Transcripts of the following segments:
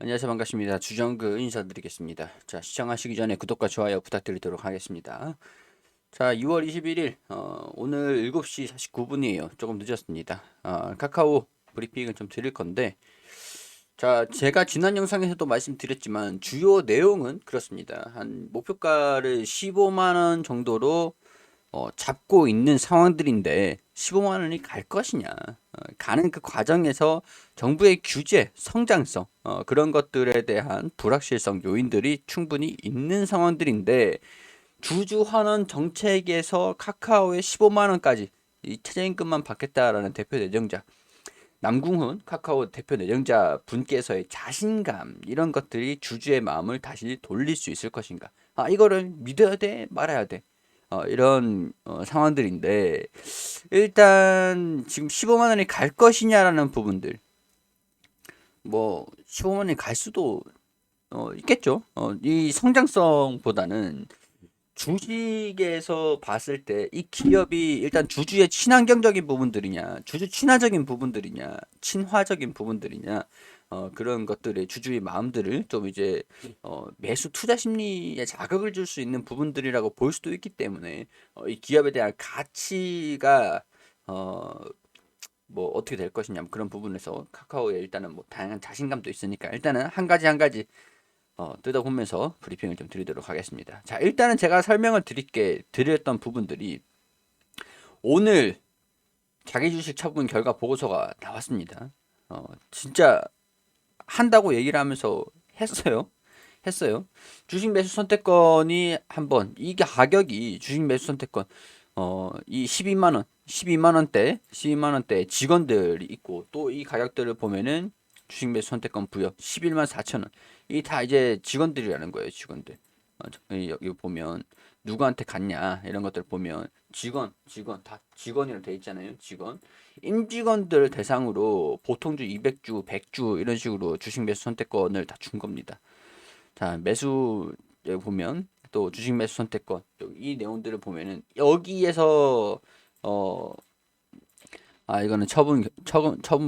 안녕하세요. 반갑습니다. 주정그 인사드리겠습니다. 자, 시청하시기 전에 구독과 좋아요 부탁드리도록 하겠습니다. 자, 2월 21일, 오늘 7시 49분이에요. 조금 늦었습니다. 카카오 브리핑을 좀 드릴 건데, 자, 제가 지난 영상에서도 말씀드렸지만, 주요 내용은 그렇습니다. 한 목표가를 15만 원 정도로 잡고 있는 상황들인데 15만 원이 갈 것이냐? 가는 그 과정에서 정부의 규제, 성장성 그런 것들에 대한 불확실성 요인들이 충분히 있는 상황들인데 주주 환원 정책에서 카카오의 15만 원까지 이 최저임금만 받겠다라는 대표 내정자 남궁훈 카카오 대표 내정자 분께서의 자신감 이런 것들이 주주의 마음을 다시 돌릴 수 있을 것인가? 이거를 믿어야 돼, 말아야 돼. 이런 상황들인데 일단 지금 15만 원이 갈 것이냐라는 부분들 뭐 15만 원이 갈 수도 있겠죠. 이 성장성보다는 주식에서 봤을 때 이 기업이 일단 주주의 친환경적인 부분들이냐, 주주 친화적인 부분들이냐, 친화적인 부분들이냐, 그런 것들의 주주의 마음들을 좀 이제 매수 투자 심리에 자극을 줄 수 있는 부분들이라고 볼 수도 있기 때문에 이 기업에 대한 가치가 어, 뭐 어떻게 될 것이냐 뭐 그런 부분에서 카카오에 일단은 뭐 다양한 자신감도 있으니까 일단은 한 가지 한 가지 뜯어보면서 브리핑을 좀 드리도록 하겠습니다. 자, 일단은 제가 설명을 드렸던 부분들이 오늘 자기 주식 처분 결과 보고서가 나왔습니다. 진짜 한다고 얘기를 하면서 했어요. 했어요. 주식 매수 선택권이 한번 이게 가격이 주식 매수 선택권 이 12만 원대 직원들이 있고 또 이 가격들을 보면은 주식 매수 선택권 부여 11만 4천 원. 이 다 이제 직원들이라는 거예요, 직원들. 여기 보면 누구한테 갔냐 이런 것들 보면 직원 다 직원이라고 돼 있잖아요, 직원. 임직원들 대상으로 보통주 200주, 100주 이런 식으로 주식 매수 선택권을 다 준 겁니다. 자, 매수 여기 보면 또 주식 매수 선택권 이 내용들을 보면은 여기에서 어 이거는 처분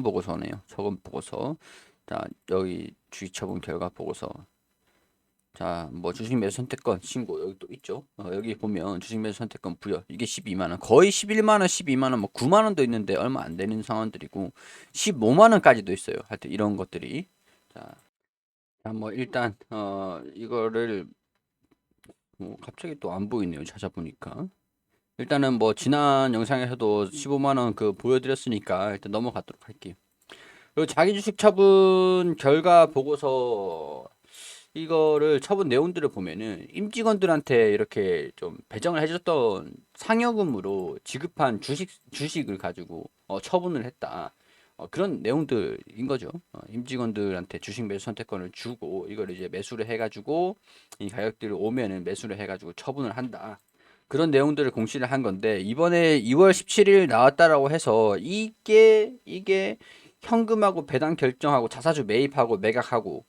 보고서네요. 처분 보고서. 자, 여기 주식 처분 결과 보고서. 자, 뭐 주식 매수 선택권 신고 여기 또 있죠. 여기 보면 주식 매수 선택권 부여 이게 12만 원, 거의 11만 원, 12만 원, 뭐 9만 원도 있는데 얼마 안 되는 상황들이고 15만 원까지도 있어요. 하여튼 이런 것들이. 자, 뭐 일단 이거를 갑자기 또 안 보이네요. 찾아보니까. 일단은 뭐 지난 영상에서도 15만 원 그 보여드렸으니까 일단 넘어가도록 할게요. 그리고 자기 주식 처분 결과 보고서 이거를 처분 내용들을 보면은 임직원들한테 이렇게 좀 배정을 해줬던 상여금으로 지급한 주식을 가지고 처분을 했다. 그런 내용들인 거죠. 임직원들한테 주식 매수 선택권을 주고 이걸 이제 매수를 해가지고 이 가격들이 오면은 매수를 해가지고 처분을 한다. 그런 내용들을 공시를 한 건데 이번에 2월 17일 나왔다라고 해서 이게 현금하고 배당 결정하고 자사주 매입하고 매각하고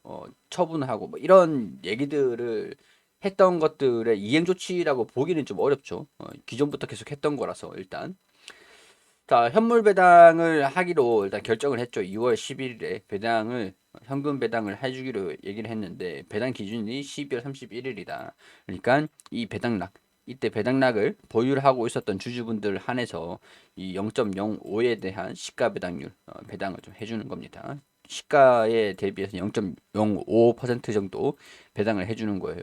처분하고 뭐 이런 얘기들을 했던 것들의 이행 조치라고 보기는 좀 어렵죠. 기존부터 계속 했던 거라서 일단 자 현물 배당을 하기로 일단 결정을 했죠. 2월 11일에 배당을 현금 배당을 해주기로 얘기를 했는데 배당 기준이 12월 31일이다. 그러니까 이 배당락 이때 배당락을 보유를 하고 있었던 주주분들 한해서 이 0.05에 대한 시가 배당률 배당을 좀 해주는 겁니다. 시가에 대비해서 0.05% 정도 배당을 해주는 거예요.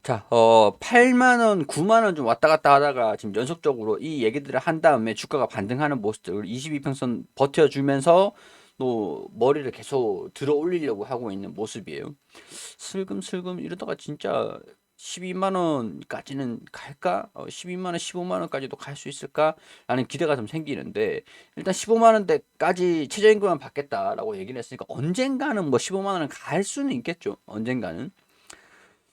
자, 8만 원, 9만 원 좀 왔다 갔다 하다가 지금 연속적으로 이 얘기들을 한 다음에 주가가 반등하는 모습들 22평선 버텨주면서 또 머리를 계속 들어 올리려고 하고 있는 모습이에요. 슬금슬금 이러다가 진짜 12만 원까지는 갈까? 12만 원, 15만 원까지도 갈 수 있을까? 라는 기대가 좀 생기는데 일단 15만 원대까지 최저임금만 받겠다라고 얘기를 했으니까 언젠가는 뭐 15만 원은 갈 수는 있겠죠. 언젠가는.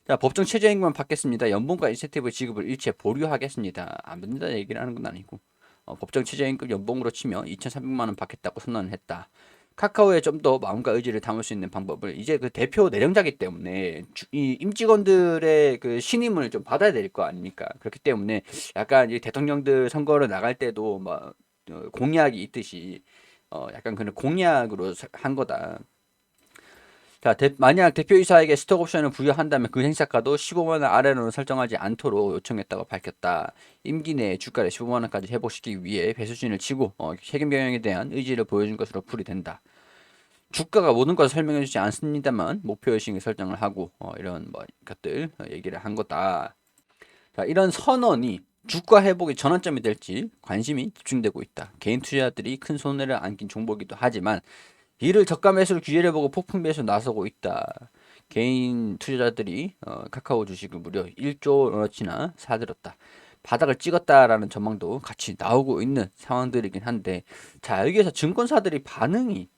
자, 법정 최저임금만 받겠습니다. 연봉과 인센티브 지급을 일체 보류하겠습니다. 안 받는다 얘기를 하는 건 아니고 법정 최저임금 연봉으로 치면 2,300만 원 받겠다고 선언을 했다. 카카오에 좀 더 마음과 의지를 담을 수 있는 방법을 이제 그 대표 내정자기 때문에 이 임직원들의 그 신임을 좀 받아야 될 거 아닙니까? 그렇기 때문에 약간 이 대통령들 선거를 나갈 때도 막 공약이 있듯이 약간 그런 공약으로 한 거다. 자, 만약 대표이사에게 스톡옵션을 부여한다면 그 행사가도 15만 원 아래로는 설정하지 않도록 요청했다고 밝혔다. 임기 내에 주가를 15만 원까지 회복시키기 위해 배수진을 치고 책임 병행에 대한 의지를 보여준 것으로 풀이된다. 주가가 모든 것을 설명해주지 않습니다만 목표 의식을 설정을 하고 이런 뭐 것들 얘기를 한 거다. 자, 이런 선언이 주가 회복의 전환점이 될지 관심이 집중되고 있다. 개인 투자자들이 큰 손해를 안긴 정보이기도 하지만 이를 저가 매수를 기회를 보고 폭풍 매수 나서고 있다. 개인 투자자들이 카카오 주식을 무려 1조 원어치나 사들였다. 바닥을 찍었다라는 전망도 같이 나오고 있는 상황들이긴 한데, 자, 여기에서 증권사들이 반응이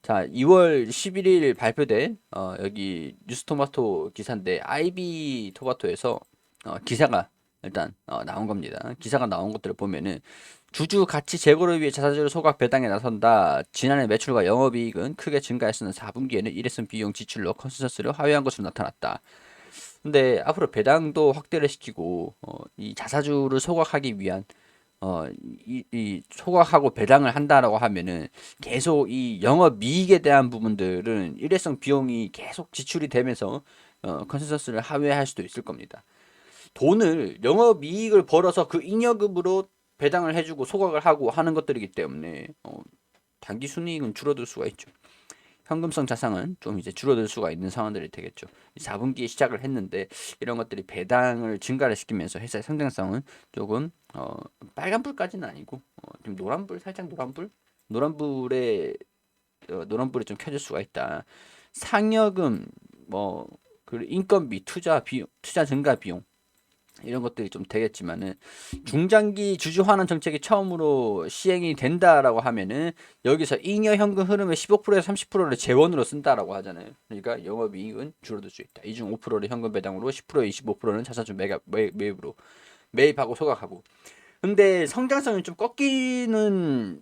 자, 2월 11일 발표된 여기 뉴스토마토 기사인데 IB 토마토에서 기사가 일단 나온 겁니다. 기사가 나온 것들을 보면은 주주 가치 제고를 위해 자사주 소각 배당에 나선다. 지난해 매출과 영업이익은 크게 증가했으나 4분기에는 일회성 비용 지출로 컨센서스를 하회한 것으로 나타났다. 근데 앞으로 배당도 확대를 시키고 이 자사주를 소각하기 위한 이 소각하고 배당을 한다라고 하면은 계속 이 영업이익에 대한 부분들은 일회성 비용이 계속 지출이 되면서 컨센서스를 하회할 수도 있을 겁니다. 돈을 영업이익을 벌어서 그 잉여금으로 배당을 해주고 소각을 하고 하는 것들이기 때문에 단기 순이익은 줄어들 수가 있죠. 현금성 자산은 좀 이제 줄어들 수가 있는 상황들이 되겠죠. 4분기에 시작을 했는데 이런 것들이 배당을 증가를 시키면서 회사의 성장성은 조금 빨간불까지는 아니고 좀 노란불 살짝 노란불에 노란불이 좀 켜질 수가 있다. 상여금 그 인건비 투자 증가 비용 이런 것들이 좀 되겠지만은 중장기 주주 환원 정책이 처음으로 시행이 된다라고 하면은 여기서 잉여 현금 흐름의 15%에서 30%를 재원으로 쓴다라고 하잖아요. 그러니까 영업이익은 줄어들 수 있다. 이 중 5%를 현금 배당으로 10%에 25%는 자사주 매입으로 매입하고 소각하고. 근데 성장성이 좀 꺾이는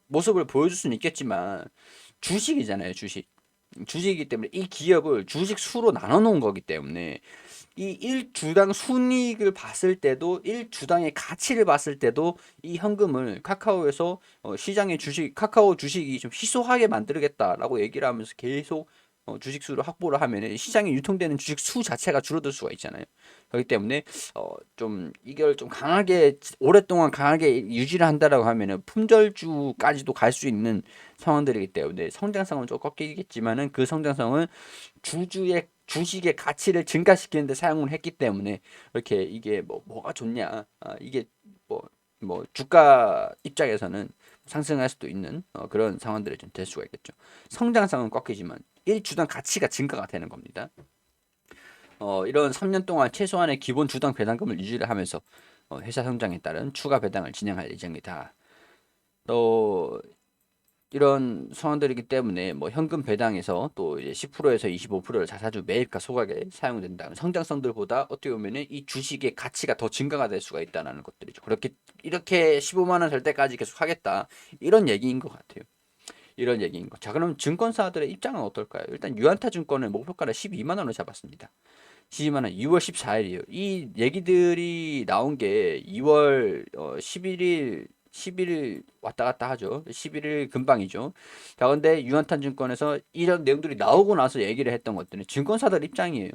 모습을 보여줄 수는 있겠지만 주식이잖아요, 주식이기 때문에 이 기업을 주식 수로 나눠 놓은 거기 때문에 이 1주당 순이익을 봤을 때도 1주당의 가치를 봤을 때도 이 현금을 카카오에서 시장의 카카오 주식이 좀 희소하게 만들겠다라고 얘기를 하면서 계속 주식 수를 확보를 하면 시장에 유통되는 주식 수 자체가 줄어들 수가 있잖아요. 그렇기 때문에 좀 이걸 좀 강하게 오랫동안 강하게 유지를 한다라고 하면은 품절주까지도 갈 수 있는 상황들이기 때문에 성장성은 좀 꺾이겠지만은 그 성장성은 주식의 가치를 증가시키는 데 사용을 했기 때문에 이렇게 이게 뭐가 좋냐 이게 주가 입장에서는 상승할 수도 있는 그런 상황들이 좀 될 수가 있겠죠. 성장성은 꺾이지만 1주당 가치가 증가가 되는 겁니다. 이런 3년 동안 최소한의 기본 주당 배당금을 유지를 하면서 회사 성장에 따른 추가 배당을 진행할 예정이다. 또 이런 상황들이기 때문에 뭐 현금 배당에서 또 이제 10%에서 25%를 자사주 매입과 소각에 사용된다는 성장성들보다 어떻게 보면은 이 주식의 가치가 더 증가가 될 수가 있다는 것들이죠. 그렇게 이렇게 15만 원 될 때까지 계속 하겠다 이런 얘기인 것 같아요. 이런 얘기인 거. 자, 그럼 증권사들의 입장은 어떨까요? 일단 유안타 증권은 목표가를 12만 원을 잡았습니다. 12만 원 2월 14일이에요. 이 얘기들이 나온 게 2월 11일 왔다 갔다 하죠. 11일 금방이죠. 자, 근데 유한탄 증권에서 이런 내용들이 나오고 나서 얘기를 했던 것들은 증권사들 입장이에요.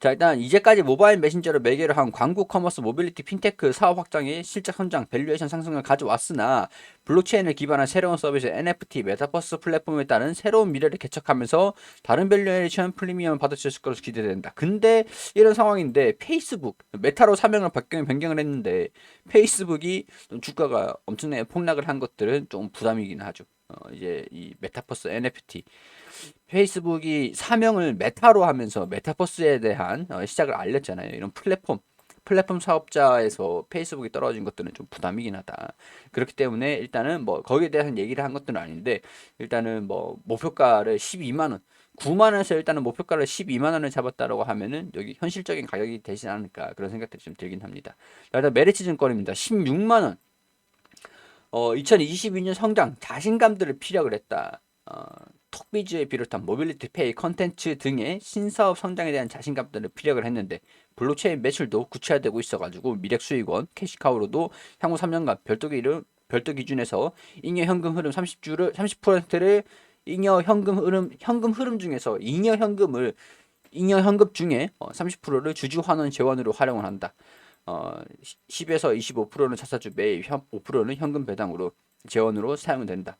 자, 일단 이제까지 모바일 메신저로 매개를 한 광고 커머스 모빌리티 핀테크 사업 확장에 실적 성장, 밸류에이션 상승을 가져왔으나 블록체인을 기반한 새로운 서비스 NFT, 메타버스 플랫폼에 따른 새로운 미래를 개척하면서 다른 밸류에이션 프리미엄을 받을 수 있을 것으로 기대된다. 근데 이런 상황인데 페이스북, 메타로 사명을 변경을 했는데 페이스북이 주가가 엄청나게 폭락을 한 것들은 좀 부담이긴 하죠. 이제 이 메타버스 NFT 페이스북이 사명을 메타로 하면서 메타버스에 대한 시작을 알렸잖아요. 이런 플랫폼 사업자에서 페이스북이 떨어진 것들은 좀 부담이긴 하다. 그렇기 때문에 일단은 뭐 거기에 대한 얘기를 한 것들은 아닌데 일단은 뭐 목표가를 12만 원, 9만 원에서 일단은 목표가를 12만 원을 잡았다라고 하면은 여기 현실적인 가격이 되지 않을까 그런 생각들이 좀 들긴 합니다. 일단 메리츠 증권입니다. 16만 원. 2022년 성장 자신감들을 피력을 했다. 톡비즈에 비롯한 모빌리티 페이, 컨텐츠 등의 신사업 성장에 대한 자신감들을 피력을 했는데 블록체인 매출도 구체화되고 있어가지고 미래 수익원, 캐시카우로도 향후 3년간 별도 기준에서 잉여 현금 흐름 30%를 잉여 현금 흐름 중에서 잉여 현금 중에 30%를 주주 환원 재원으로 활용을 한다. 10에서 25%는 자사주 매입, 5%는 현금 배당으로 재원으로 사용된다.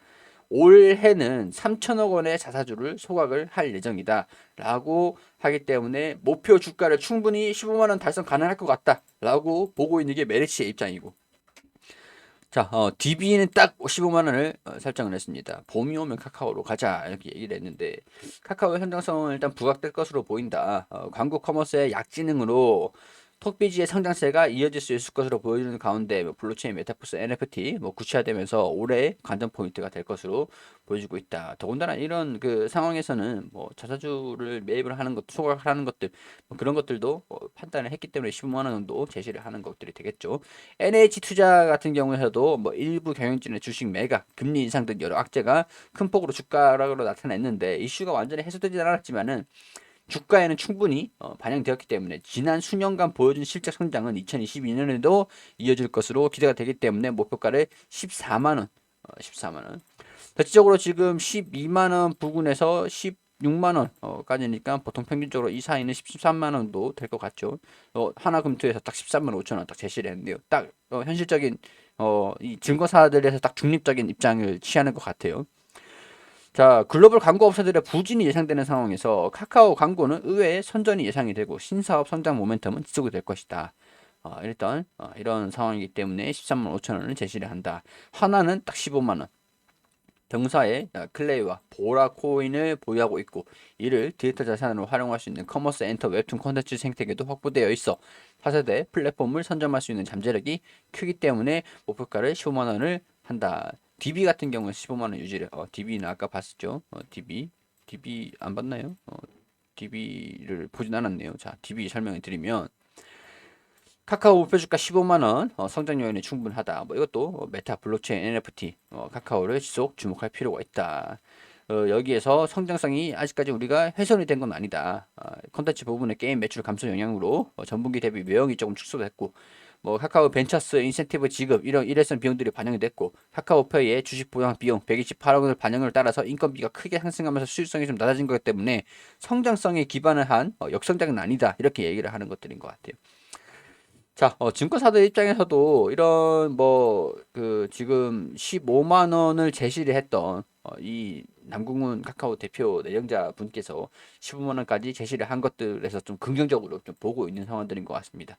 올해는 3천억 원의 자사주를 소각을 할 예정이다 라고 하기 때문에 목표 주가를 충분히 15만 원 달성 가능할 것 같다 라고 보고 있는 게 메리츠의 입장이고, 자, DB는 딱 15만 원을 설정을 했습니다. 봄이 오면 카카오로 가자 이렇게 얘기를 했는데, 카카오의 성장성은 일단 부각될 것으로 보인다. 광고 커머스의 약진흥으로 톡비지의 성장세가 이어질 수 있을 것으로 보여주는 가운데, 블록체인, 메타버스, NFT 구체화되면서 올해 관전 포인트가 될 것으로 보여지고 있다. 더군다나 이런 그 상황에서는 자사주를 매입을 하는 것, 소각하는 것들, 그런 것들도 판단을 했기 때문에 15만 원 정도 제시를 하는 것들이 되겠죠. NH 투자 같은 경우에도 일부 경영진의 주식 매각, 금리 인상 등 여러 악재가 큰 폭으로 주가 하락으로 나타냈는데, 이슈가 완전히 해소되지 않았지만은 주가에는 충분히 반영되었기 때문에 지난 수년간 보여준 실적 성장은 2022년에도 이어질 것으로 기대가 되기 때문에 목표가를 14만 원, 14만 원. 대체적으로 지금 12만 원 부근에서 16만 원까지니까 보통 평균적으로 이 사이는 13만 원도 될 것 같죠. 하나금투에서 딱 13만 5천 원 딱 제시를 했는데요. 딱 현실적인 이 증거사들에서 딱 중립적인 입장을 취하는 것 같아요. 자, 글로벌 광고 업체들의 부진이 예상되는 상황에서 카카오 광고는 의외의 선전이 예상이 되고 신사업 성장 모멘텀은 지속이 될 것이다. 일단 이런 상황이기 때문에 13만 5천 원을 제시를 한다. 하나는 딱 15만 원. 병사의 클레이와 보라 코인을 보유하고 있고, 이를 디지털 자산으로 활용할 수 있는 커머스 엔터 웹툰 콘텐츠 생태계도 확보되어 있어 4세대 플랫폼을 선점할 수 있는 잠재력이 크기 때문에 목표가를 15만 원을 한다. DB 같은 경우는 15만 원 유지를. DB는 아까 봤었죠. DB 안 봤나요? DB를 보진 않았네요. 자, DB 설명을 드리면, 카카오 목표 주가 15만 원, 성장 요인이 충분하다. 이것도 메타 블록체인 NFT, 카카오를 지속 주목할 필요가 있다. 여기에서 성장성이 아직까지 우리가 훼손이 된 건 아니다. 콘텐츠 부분의 게임 매출 감소 영향으로 전분기 대비 외형이 조금 축소됐고, 카카오 벤처스 인센티브 지급 이런 일회성 비용들이 반영이 됐고, 카카오페이의 주식 보유 비용 128억 원을 반영을 따라서 인건비가 크게 상승하면서 수익성이 좀 낮아진 것 때문에 성장성에 기반을 한 역성장은 아니다. 이렇게 얘기를 하는 것들인 것 같아요. 자, 증권사들 입장에서도 이런 지금 15만 원을 제시를 했던 이 남궁훈 카카오 대표 내정자 분께서 15만 원까지 제시를 한 것들에서 좀 긍정적으로 좀 보고 있는 상황들인 것 같습니다.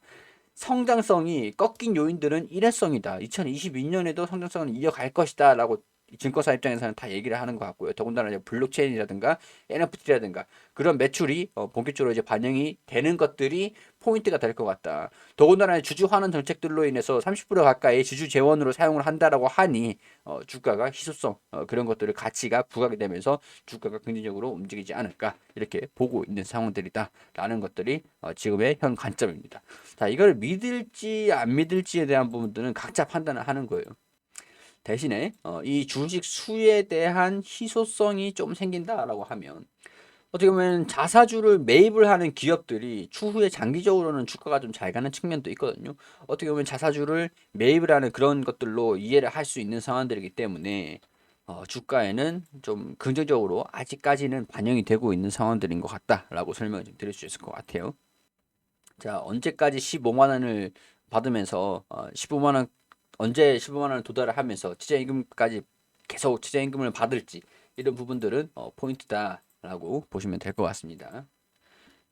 성장성이 꺾인 요인들은 일회성이다. 2022년에도 성장성을 이어갈 것이다라고 증권사 입장에서는 다 얘기를 하는 것 같고요. 더군다나 이제 블록체인이라든가 NFT라든가 그런 매출이 본격적으로 이제 반영이 되는 것들이 포인트가 될 것 같다. 더군다나 주주 환원 정책들로 인해서 30% 가까이 주주 재원으로 사용을 한다라고 하니 주가가 희소성 그런 것들을 가치가 부각이 되면서 주가가 긍정적으로 움직이지 않을까 이렇게 보고 있는 상황들이다라는 것들이 지금의 현 관점입니다. 자, 이걸 믿을지 안 믿을지에 대한 부분들은 각자 판단을 하는 거예요. 대신에 이 주식 수에 대한 희소성이 좀 생긴다라고 하면, 어떻게 보면 자사주를 매입을 하는 기업들이 추후에 장기적으로는 주가가 좀 잘 가는 측면도 있거든요. 어떻게 보면 자사주를 매입을 하는 그런 것들로 이해를 할 수 있는 상황들이기 때문에 주가에는 좀 긍정적으로 아직까지는 반영이 되고 있는 상황들인 것 같다라고 설명을 좀 드릴 수 있을 것 같아요. 자, 언제까지 15만 원을 받으면서 15만 원 언제 15만 원을 도달을 하면서 최저임금까지 계속 최저임금을 받을지 이런 부분들은 포인트다라고 보시면 될 것 같습니다.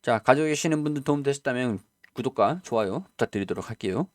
자, 가지고 계시는 분들 도움 되셨다면 구독과 좋아요 부탁드리도록 할게요.